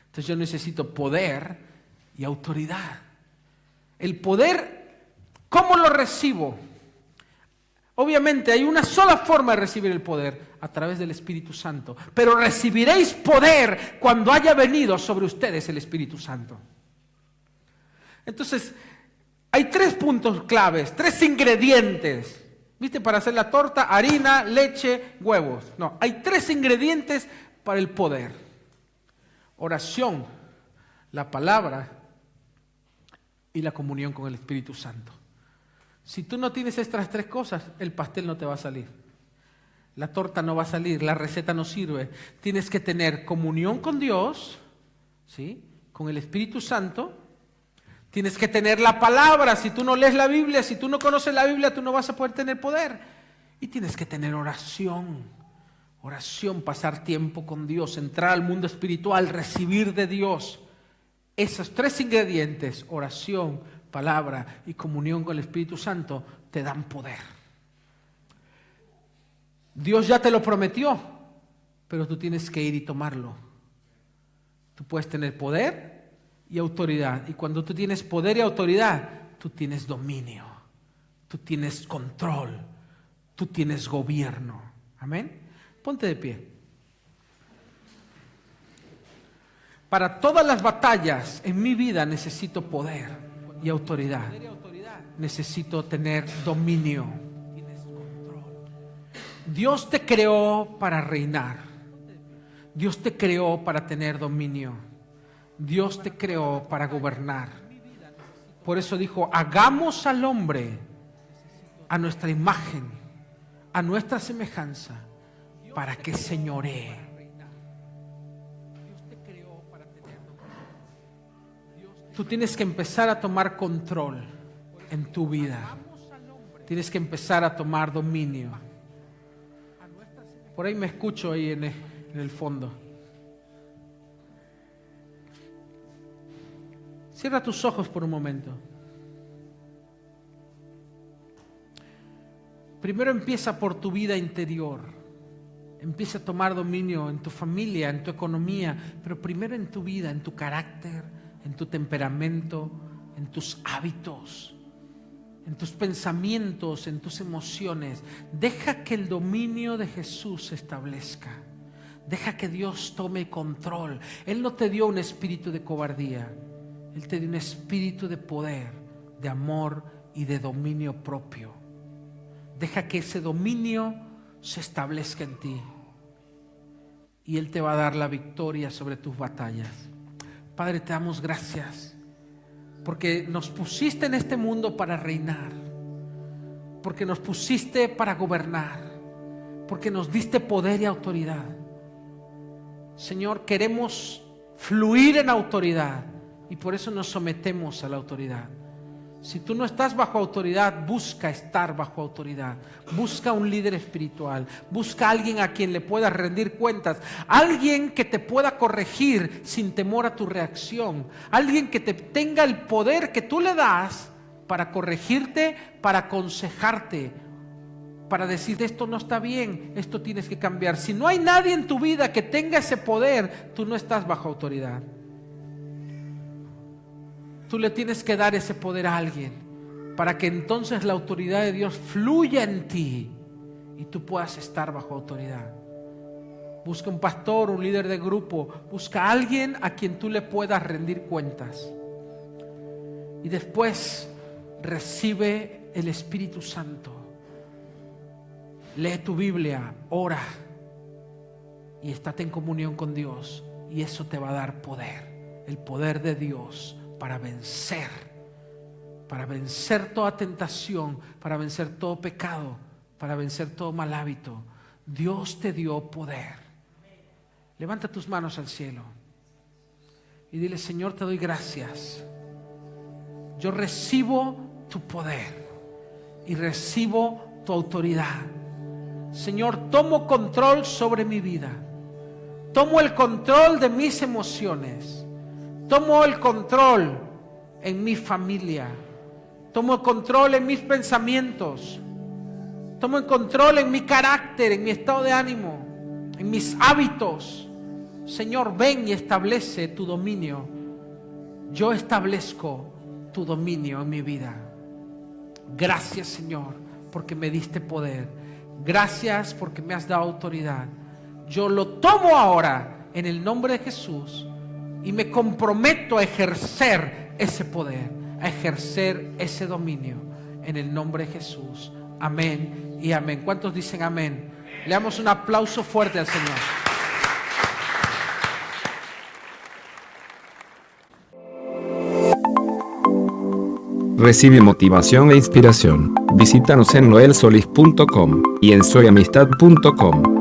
Entonces yo necesito poder y autoridad. El poder, ¿cómo lo recibo? Obviamente hay una sola forma de recibir el poder, a través del Espíritu Santo. Pero recibiréis poder cuando haya venido sobre ustedes el Espíritu Santo. Entonces, hay 3 puntos claves, 3 ingredientes. ¿Viste? Para hacer la torta, harina, leche, huevos. No, hay 3 ingredientes para el poder. Oración, la palabra y la comunión con el Espíritu Santo. Si tú no tienes estas 3 cosas, el pastel no te va a salir. La torta no va a salir, la receta no sirve. Tienes que tener comunión con Dios, ¿sí? Con el Espíritu Santo. Tienes que tener la palabra. Si tú no lees la Biblia, si tú no conoces la Biblia, tú no vas a poder tener poder. Y tienes que tener oración. Oración, pasar tiempo con Dios, entrar al mundo espiritual, recibir de Dios. Esos 3 ingredientes, oración, palabra y comunión con el Espíritu Santo, te dan poder. Dios ya te lo prometió, pero tú tienes que ir y tomarlo. Tú puedes tener poder y autoridad. Y cuando tú tienes poder y autoridad, tú tienes dominio, tú tienes control, tú tienes gobierno. Amén. Ponte de pie. Para todas las batallas en mi vida necesito poder y autoridad. Necesito tener dominio. Dios te creó para reinar. Dios te creó para tener dominio. Dios te creó para gobernar. Por eso dijo, hagamos al hombre a nuestra imagen, a nuestra semejanza, para que señoree. Tú tienes que empezar a tomar control en tu vida. Tienes que empezar a tomar dominio. Por ahí me escucho ahí en el fondo. Cierra tus ojos por un momento. Primero empieza por tu vida interior. Empieza a tomar dominio en tu familia, en tu economía, pero primero en tu vida, en tu carácter, en tu temperamento, en tus hábitos, en tus pensamientos, en tus emociones. Deja que el dominio de Jesús se establezca. Deja que Dios tome control. Él no te dio un espíritu de cobardía. Él te dio un espíritu de poder, de amor y de dominio propio. Deja que ese dominio se establezca en ti. Y Él te va a dar la victoria sobre tus batallas. Padre, te damos gracias. Porque nos pusiste en este mundo para reinar. Porque nos pusiste para gobernar. Porque nos diste poder y autoridad. Señor, queremos fluir en autoridad. Y por eso nos sometemos a la autoridad. Si tú no estás bajo autoridad, busca estar bajo autoridad. Busca un líder espiritual. Busca a alguien a quien le puedas rendir cuentas. Alguien que te pueda corregir sin temor a tu reacción. Alguien que te tenga el poder que tú le das para corregirte, para aconsejarte, para decirte esto no está bien, esto tienes que cambiar. Si no hay nadie en tu vida que tenga ese poder, tú no estás bajo autoridad. Tú le tienes que dar ese poder a alguien. para que entonces la autoridad de Dios fluya en ti y tú puedas estar bajo autoridad. Busca un pastor, un líder de grupo, busca a alguien a quien tú le puedas rendir cuentas. Y después recibe el Espíritu Santo. Lee tu Biblia, ora y estate en comunión con Dios, y eso te va a dar poder, el poder de Dios para vencer toda tentación, para vencer todo pecado, para vencer todo mal hábito. Dios te dio poder. Levanta tus manos al cielo y dile: Señor, te doy gracias. Yo recibo tu poder y recibo tu autoridad. Señor, tomo control sobre mi vida. Tomo el control de mis emociones. Tomo el control en mi familia. Tomo el control en mis pensamientos. Tomo el control en mi carácter, en mi estado de ánimo, en mis hábitos. Señor, ven y establece tu dominio. Yo establezco tu dominio en mi vida. Gracias, Señor, porque me diste poder. Gracias porque me has dado autoridad. Yo lo tomo ahora en el nombre de Jesús y me comprometo a ejercer ese poder, a ejercer ese dominio en el nombre de Jesús. Amén y amén. ¿Cuántos dicen amén? Le damos un aplauso fuerte al Señor. Recibe motivación e inspiración. Visítanos en noelsolis.com y en soyamistad.com.